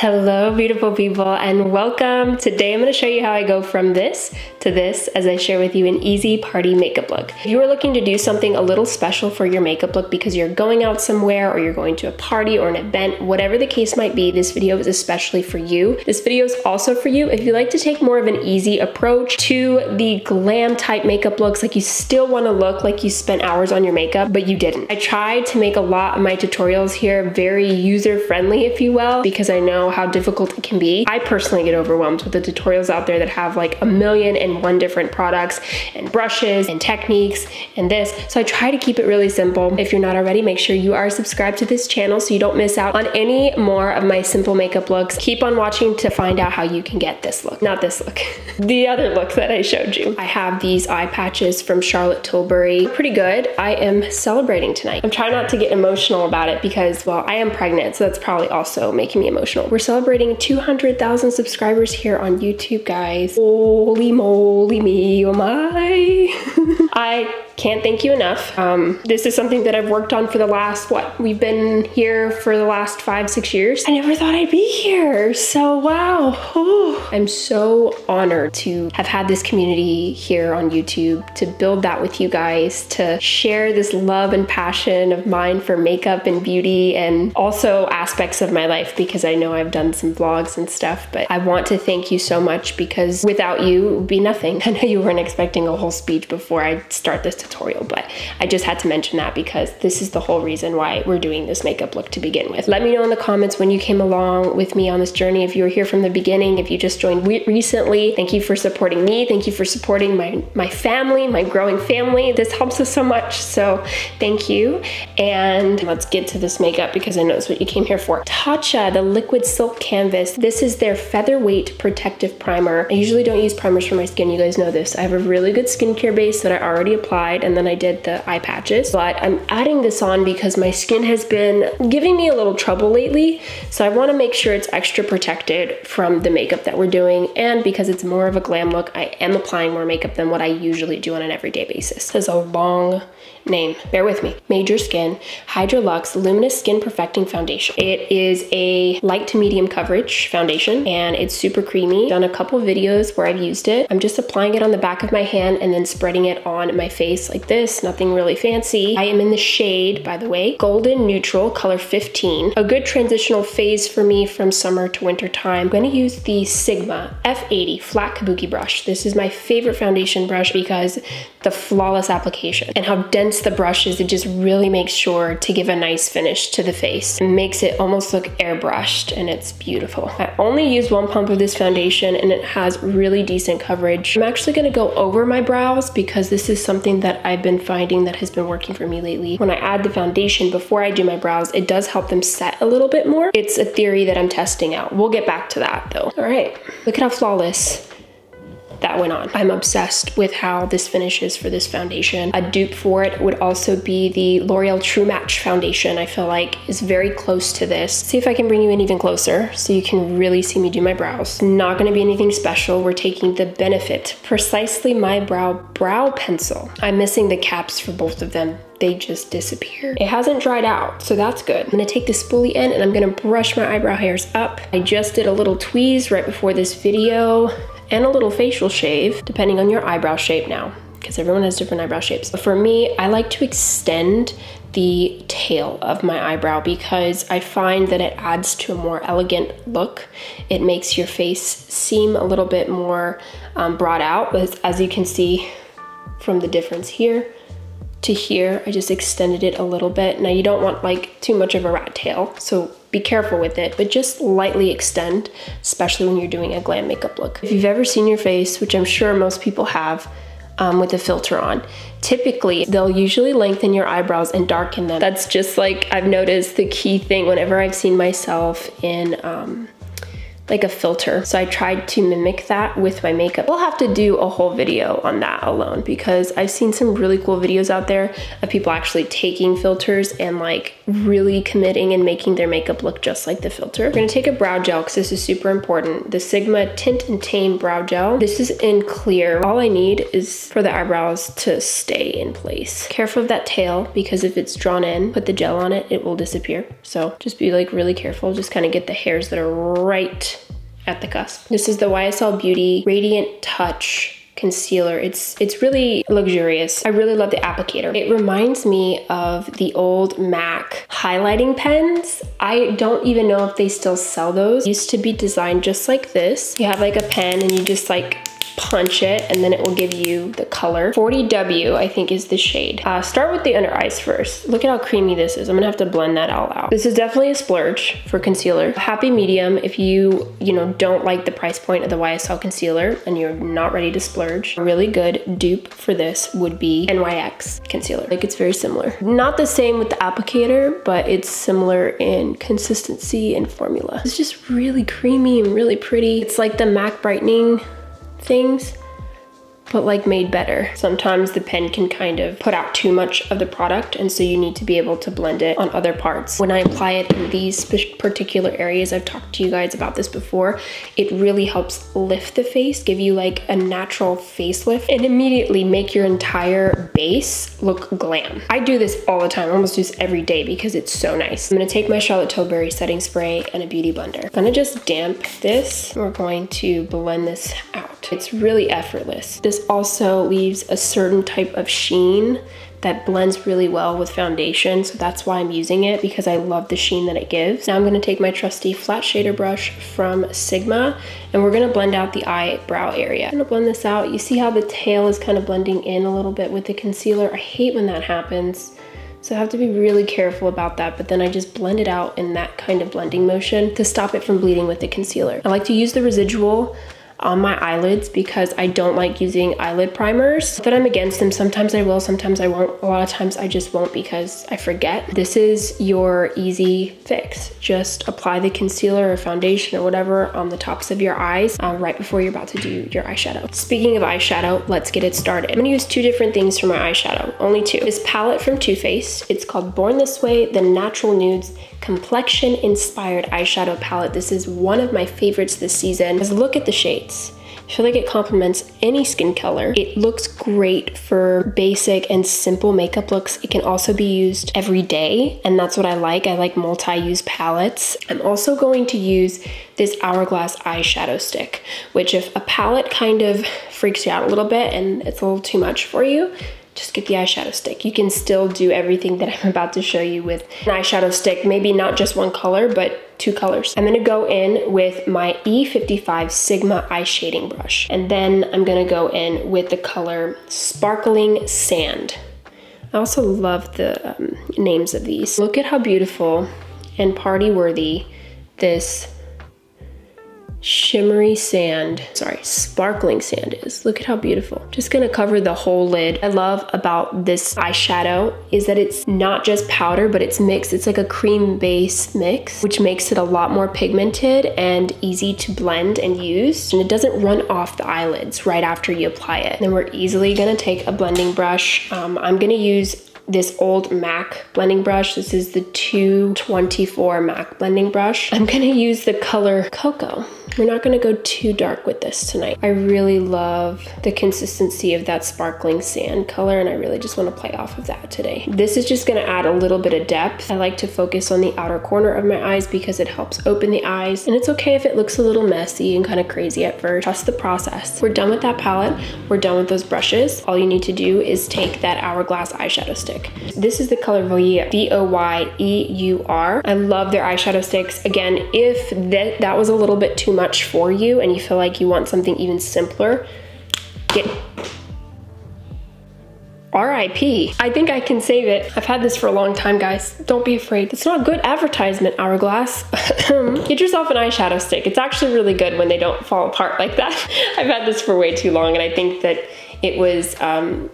Hello beautiful people and welcome. Today I'm going to show you how I go from this to this as I share with you an easy party makeup look. If you are looking to do something a little special for your makeup look because you're going out somewhere or you're going to a party or an event, whatever the case might be, this video is especially for you. This video is also for you if you like to take more of an easy approach to the glam type makeup looks, like you still want to look like you spent hours on your makeup but you didn't. I tried to make a lot of my tutorials here very user friendly, if you will, because I know how difficult it can be. I personally get overwhelmed with the tutorials out there that have like 1,000,001 different products and brushes and techniques and this. So I try to keep it really simple. If you're not already, make sure you are subscribed to this channel so you don't miss out on any more of my simple makeup looks. Keep on watching to find out how you can get this look. Not this look, the other look that I showed you. I have these eye patches from Charlotte Tilbury. Pretty good. I am celebrating tonight. I'm trying not to get emotional about it because, well, I am pregnant, so that's probably also making me emotional. We're celebrating 200,000 subscribers here on YouTube, guys. Holy moly me, oh my. I can't thank you enough. This is something that I've worked on for the last, we've been here for the last 5-6 years. I never thought I'd be here, so wow. Ooh. I'm so honored to have had this community here on YouTube, to build that with you guys, to share this love and passion of mine for makeup and beauty and also aspects of my life, because I know I've done some vlogs and stuff, but I want to thank you so much because without you, it would be nothing. I know you weren't expecting a whole speech before I start this tutorial, but I just had to mention that because this is the whole reason why we're doing this makeup look to begin with. Let me know in the comments when you came along with me on this journey. If you were here from the beginning, if you just joined recently, thank you for supporting me. Thank you for supporting my family, my growing family. This helps us so much, so thank you. And let's get to this makeup because I know it's what you came here for. Tatcha, the liquid silk canvas. This is their featherweight protective primer. I usually don't use primers for my skin, you guys know this. I have a really good skincare base that I already applied, and then I did the eye patches, but I'm adding this on because my skin has been giving me a little trouble lately, so I want to make sure it's extra protected from the makeup that we're doing, and because it's more of a glam look, I am applying more makeup than what I usually do on an everyday basis. This is a long name, bear with me. Major Skin Hydra Luxe Luminous Skin Perfecting Foundation. It is a light to medium coverage foundation and it's super creamy. Done a couple videos where I've used it. I'm just applying it on the back of my hand and then spreading it on my face like this, nothing really fancy. I am in the shade, by the way, Golden Neutral, color 15. A good transitional phase for me from summer to winter time. I'm gonna use the Sigma F80 flat kabuki brush. This is my favorite foundation brush because the flawless application and how dense the brush is, it just really makes sure to give a nice finish to the face. It makes it almost look airbrushed and it's beautiful. I only used 1 pump of this foundation and it has really decent coverage. I'm actually gonna go over my brows because this is something that I've been finding that has been working for me lately. When I add the foundation before I do my brows, it does help them set a little bit more. It's a theory that I'm testing out. We'll get back to that though. All right, look at how flawless that went on. I'm obsessed with how this finishes for this foundation. A dupe for it would also be the L'Oreal True Match foundation. I feel like is very close to this. See if I can bring you in even closer so you can really see me do my brows. Not gonna be anything special. We're taking the Benefit Precisely My brow pencil. I'm missing the caps for both of them. They just disappear. It hasn't dried out, so that's good. I'm gonna take the spoolie in and I'm gonna brush my eyebrow hairs up. I just did a little tweeze right before this video and a little facial shave, depending on your eyebrow shape now, because everyone has different eyebrow shapes. But for me, I like to extend the tail of my eyebrow because I find that it adds to a more elegant look. It makes your face seem a little bit more brought out, but as you can see from the difference here to here, I just extended it a little bit. Now you don't want like too much of a rat tail, so be careful with it, but just lightly extend, especially when you're doing a glam makeup look. If you've ever seen your face, which I'm sure most people have, with a filter on, typically they'll usually lengthen your eyebrows and darken them. That's just like, I've noticed the key thing whenever I've seen myself in like a filter. So I tried to mimic that with my makeup. We'll have to do a whole video on that alone because I've seen some really cool videos out there of people actually taking filters and like really committing and making their makeup look just like the filter. We're gonna take a brow gel because this is super important. The Sigma Tint and Tame Brow Gel. This is in clear. All I need is for the eyebrows to stay in place. Careful of that tail because if it's drawn in, put the gel on it, it will disappear. So just be like really careful. Just kind of get the hairs that are right at the cusp. This is the YSL Beauty Radiant Touch concealer. It's really luxurious. I really love the applicator. It reminds me of the old MAC highlighting pens. I don't even know if they still sell those. It used to be designed just like this. You have like a pen and you just like punch it and then it will give you the color. 40W I think is the shade. Start with the under eyes first. Look at how creamy this is. I'm gonna have to blend that all out. This is definitely a splurge for concealer. Happy medium if you don't like the price point of the YSL concealer and you're not ready to splurge. A really good dupe for this would be NYX concealer. Like it's very similar. Not the same with the applicator, but it's similar in consistency and formula. It's just really creamy and really pretty. It's like the MAC brightening things, but like made better. Sometimes the pen can kind of put out too much of the product, and so you need to be able to blend it on other parts. When I apply it in these particular areas, I've talked to you guys about this before, it really helps lift the face, give you like a natural facelift, and immediately make your entire base look glam. I do this all the time. I almost do this every day because it's so nice. I'm gonna take my Charlotte Tilbury setting spray and a beauty blender. I'm gonna just damp this. We're going to blend this out. It's really effortless. This also leaves a certain type of sheen that blends really well with foundation, so that's why I'm using it, because I love the sheen that it gives. Now I'm gonna take my trusty flat shader brush from Sigma and we're gonna blend out the eyebrow area. I'm gonna blend this out. You see how the tail is kind of blending in a little bit with the concealer? I hate when that happens. So I have to be really careful about that, but then I just blend it out in that kind of blending motion to stop it from bleeding with the concealer. I like to use the residual on my eyelids because I don't like using eyelid primers. Not that I'm against them. Sometimes I will, sometimes I won't. A lot of times I just won't because I forget. This is your easy fix. Just apply the concealer or foundation or whatever on the tops of your eyes right before you're about to do your eyeshadow. Speaking of eyeshadow, let's get it started. I'm gonna use two different things for my eyeshadow, only two. This palette from Too Faced, it's called Born This Way, the Natural Nudes Complexion Inspired Eyeshadow Palette. This is one of my favorites this season. Just look at the shades. I feel like it complements any skin color. It looks great for basic and simple makeup looks. It can also be used every day, and that's what I like. I like multi-use palettes. I'm also going to use this Hourglass eyeshadow stick, which if a palette kind of freaks you out a little bit and it's a little too much for you, just get the eyeshadow stick. You can still do everything that I'm about to show you with an eyeshadow stick, maybe not just one color, but two colors. I'm gonna go in with my E55 Sigma eye shading brush, and then I'm gonna go in with the color Sparkling Sand. I also love the names of these. Look at how beautiful and party worthy this sparkling sand is. Look at how beautiful. Just gonna cover the whole lid. I love about this eyeshadow is that it's not just powder, but it's mixed. It's like a cream base mix, which makes it a lot more pigmented and easy to blend and use. And it doesn't run off the eyelids right after you apply it. Then we're easily gonna take a blending brush. I'm gonna use this old MAC blending brush. This is the 224 MAC blending brush. I'm gonna use the color Cocoa. We're not gonna go too dark with this tonight. I really love the consistency of that sparkling sand color, and I really just wanna play off of that today. This is just gonna add a little bit of depth. I like to focus on the outer corner of my eyes because it helps open the eyes, and it's okay if it looks a little messy and kind of crazy at first. Trust the process. We're done with that palette. We're done with those brushes. All you need to do is take that Hourglass eyeshadow stick. This is the color Voyeur, V-O-Y-E-U-R. I love their eyeshadow sticks. Again, if that was a little bit too much for you and you feel like you want something even simpler, get RIP. I think I can save it. I've had this for a long time, guys. Don't be afraid. It's not good advertisement, Hourglass. Get yourself an eyeshadow stick. It's actually really good when they don't fall apart like that. I've had this for way too long, and I think that it was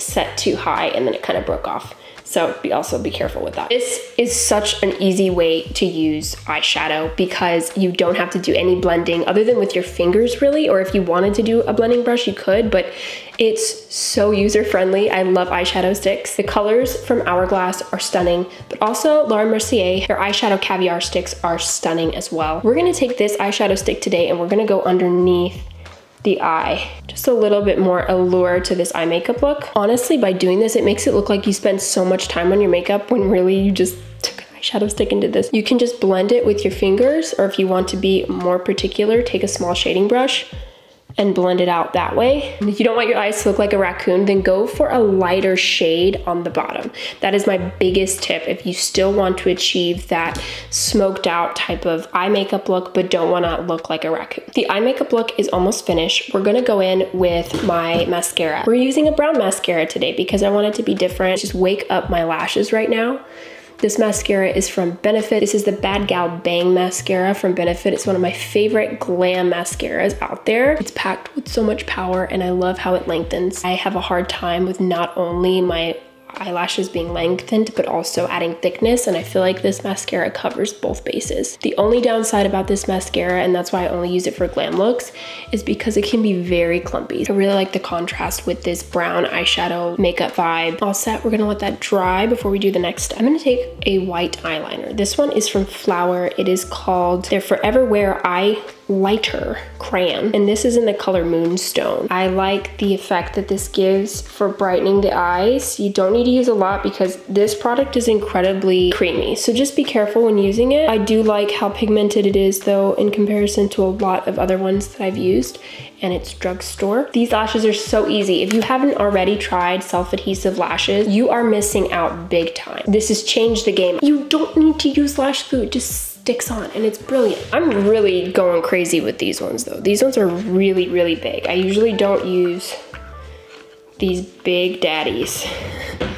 set too high and then it kind of broke off. So also be careful with that. This is such an easy way to use eyeshadow because you don't have to do any blending other than with your fingers really, or if you wanted to do a blending brush, you could, but it's so user-friendly. I love eyeshadow sticks. The colors from Hourglass are stunning, but also Laura Mercier, their eyeshadow caviar sticks are stunning as well. We're gonna take this eyeshadow stick today and we're gonna go underneath the eye. Just a little bit more allure to this eye makeup look. Honestly, by doing this, it makes it look like you spend so much time on your makeup when really you just took an eyeshadow stick and did this. You can just blend it with your fingers, or if you want to be more particular, take a small shading brush and blend it out that way. And if you don't want your eyes to look like a raccoon, then go for a lighter shade on the bottom. That is my biggest tip if you still want to achieve that smoked out type of eye makeup look, but don't wanna look like a raccoon. The eye makeup look is almost finished. We're gonna go in with my mascara. We're using a brown mascara today because I want it to be different. Just wake up my lashes right now. This mascara is from Benefit. This is the Bad Gal Bang mascara from Benefit. It's one of my favorite glam mascaras out there. It's packed with so much power and I love how it lengthens. I have a hard time with not only my eyelashes being lengthened, but also adding thickness, and I feel like this mascara covers both bases. The only downside about this mascara, and that's why I only use it for glam looks, is because it can be very clumpy. I really like the contrast with this brown eyeshadow makeup vibe. All set, we're gonna let that dry before we do the next step. I'm gonna take a white eyeliner. This one is from Flower. It is called their Forever Wear Eye Lighter Crayon, and this is in the color Moonstone. I like the effect that this gives for brightening the eyes. You don't need to use a lot because this product is incredibly creamy, so just be careful when using it. I do like how pigmented it is though in comparison to a lot of other ones that I've used, and it's drugstore. These lashes are so easy. If you haven't already tried self-adhesive lashes, you are missing out big time. This has changed the game. You don't need to use lash glue, it just sticks on and it's brilliant. I'm really going crazy with these ones though. These ones are really, really big. I usually don't use these big daddies,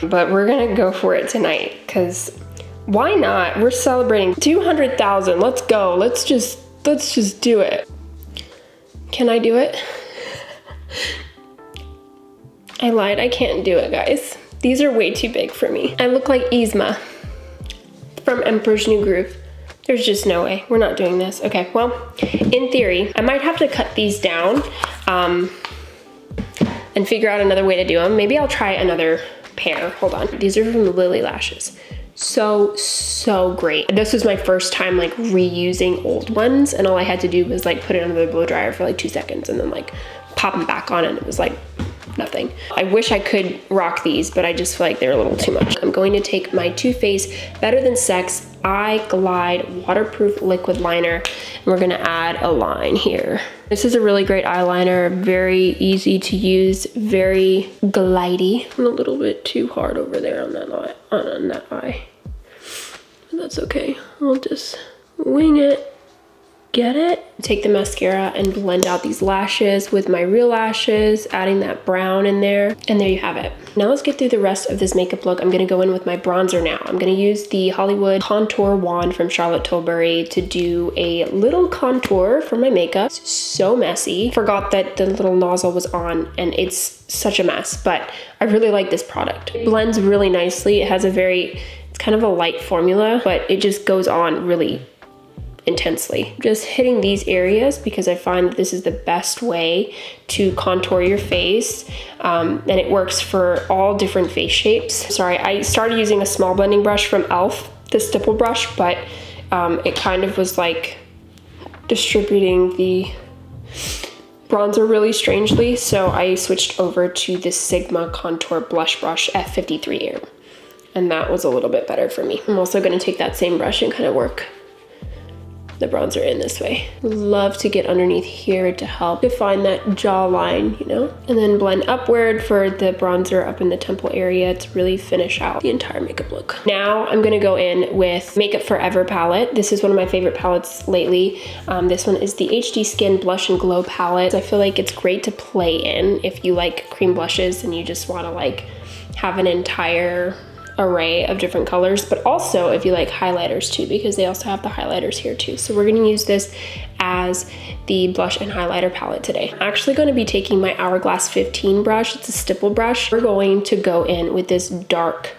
but we're gonna go for it tonight because why not? We're celebrating 200,000. Let's go. Let's just do it. Can I do it? I lied, I can't do it, guys. These are way too big for me. I look like Yzma from Emperor's New Groove. There's just no way. We're not doing this. Okay, well, in theory, I might have to cut these down and figure out another way to do them. Maybe I'll try another pair. Hold on. These are from Lily Lashes. So great. This was my first time like reusing old ones, and all I had to do was like put it under the blow dryer for like 2 seconds and then like pop them back on, and it was like nothing. I wish I could rock these, but I just feel like they're a little too much. I'm going to take my Too Faced Better Than Sex Eye Glide Waterproof Liquid Liner, and we're gonna add a line here. This is a really great eyeliner, very easy to use, very glidey. I'm a little bit too hard over there on that eye. But that's okay, I'll just wing it. Get it? Take the mascara and blend out these lashes with my real lashes, adding that brown in there, and there you have it. Now let's get through the rest of this makeup look. I'm gonna go in with my bronzer now. I'm gonna use the Hollywood Contour Wand from Charlotte Tilbury to do a little contour for my makeup. It's so messy. Forgot that the little nozzle was on and it's such a mess, but I really like this product. It blends really nicely. It has it's kind of a light formula, but it just goes on really intensely. Just hitting these areas because I find that this is the best way to contour your face, and it works for all different face shapes. Sorry, I started using a small blending brush from e.l.f., the stipple brush, but it kind of was like distributing the bronzer really strangely, so I switched over to this Sigma Contour Blush Brush F53 Air, and that was a little bit better for me. I'm also going to take that same brush and kind of work the bronzer in this way. Love to get underneath here to help define that jawline, you know? And then blend upward for the bronzer up in the temple area to really finish out the entire makeup look. Now I'm gonna go in with Makeup Forever palette. This is one of my favorite palettes lately. This one is the HD Skin Blush and Glow palette. I feel like it's great to play in if you like cream blushes and you just wanna like have an entire array of different colors, but also if you like highlighters too, because they also have the highlighters here too. So we're gonna use this as the blush and highlighter palette today. I'm actually gonna be taking my Hourglass 15 brush. It's a stipple brush. We're going to go in with this dark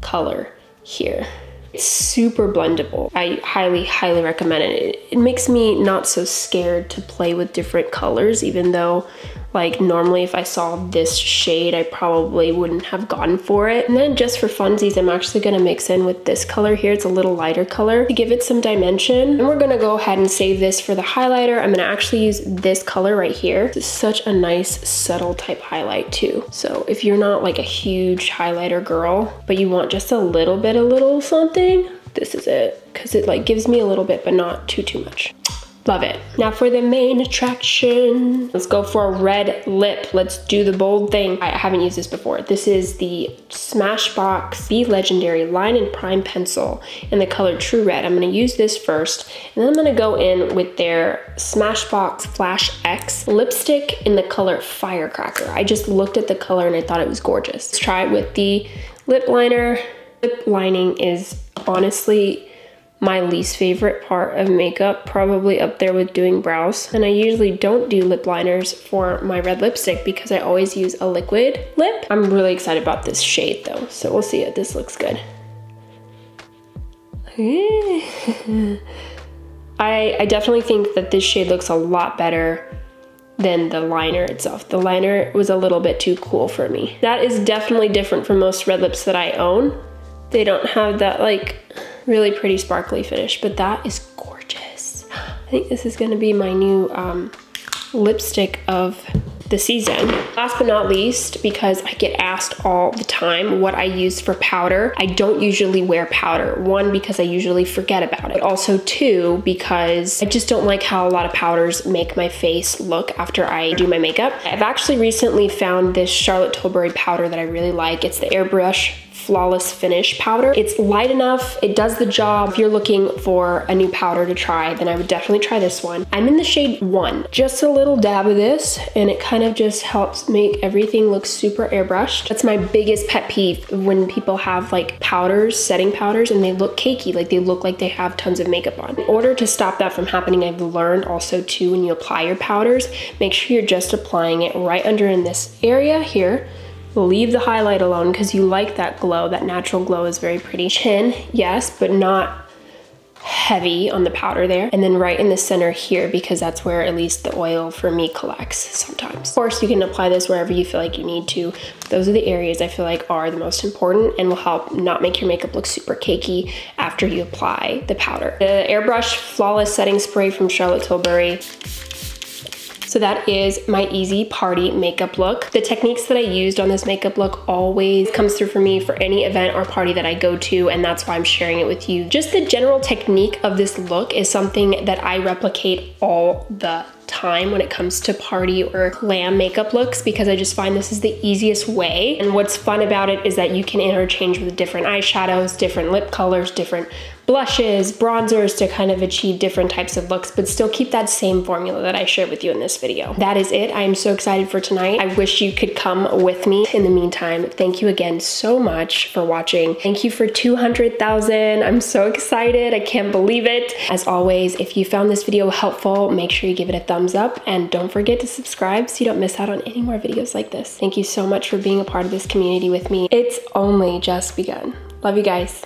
color here. It's super blendable. I highly, highly recommend it. It makes me not so scared to play with different colors, even though like normally if I saw this shade, I probably wouldn't have gone for it. And then just for funsies, I'm actually gonna mix in with this color here. It's a little lighter color to give it some dimension. And we're gonna go ahead and save this for the highlighter. I'm gonna actually use this color right here. This is such a nice subtle type highlight too. So if you're not like a huge highlighter girl, but you want just a little something, this is it. Cause it like gives me a little bit, but not too much. Love it. Now for the main attraction, let's go for a red lip. Let's do the bold thing. I haven't used this before. This is the Smashbox Be Legendary Line and Prime Pencil in the color True Red. I'm gonna use this first, and then I'm gonna go in with their Smashbox Flash X lipstick in the color Firecracker. I just looked at the color and I thought it was gorgeous. Let's try it with the lip liner. Lip lining is honestly my least favorite part of makeup, probably up there with doing brows. And I usually don't do lip liners for my red lipstick because I always use a liquid lip. I'm really excited about this shade though, so we'll see if this looks good. I definitely think that this shade looks a lot better than the liner itself. The liner was a little bit too cool for me. That is definitely different from most red lips that I own. They don't have that like really pretty sparkly finish, but that is gorgeous. I think this is gonna be my new lipstick of the season. Last but not least, because I get asked all the time what I use for powder, I don't usually wear powder. One, because I usually forget about it. But also two, because I just don't like how a lot of powders make my face look after I do my makeup. I've actually recently found this Charlotte Tilbury powder that I really like. It's the Airbrush Flawless Finish powder. It's light enough, it does the job. If you're looking for a new powder to try, then I would definitely try this one. I'm in the shade 1. Just a little dab of this, and it kind of just helps make everything look super airbrushed. That's my biggest pet peeve, when people have like powders, setting powders, and they look cakey, like they look like they have tons of makeup on. In order to stop that from happening, I've learned also too, when you apply your powders, make sure you're just applying it right under in this area here. Leave the highlight alone because you like that glow. That natural glow is very pretty. Chin, yes, but not heavy on the powder there. And then right in the center here, because that's where at least the oil for me collects sometimes. Of course, you can apply this wherever you feel like you need to. Those are the areas I feel like are the most important and will help not make your makeup look super cakey after you apply the powder. The Airbrush Flawless Setting Spray from Charlotte Tilbury. So that is my easy party makeup look. The techniques that I used on this makeup look always comes through for me for any event or party that I go to, and that's why I'm sharing it with you. Just the general technique of this look is something that I replicate all the time when it comes to party or glam makeup looks, because I just find this is the easiest way. And what's fun about it is that you can interchange with different eyeshadows, different lip colors, different blushes, bronzers to kind of achieve different types of looks, but still keep that same formula that I shared with you in this video. That is it. I am so excited for tonight. I wish you could come with me. In the meantime, thank you again so much for watching. Thank you for 200,000. I'm so excited. I can't believe it. As always, if you found this video helpful, make sure you give it a thumbs up and don't forget to subscribe so you don't miss out on any more videos like this. Thank you so much for being a part of this community with me. It's only just begun. Love you guys.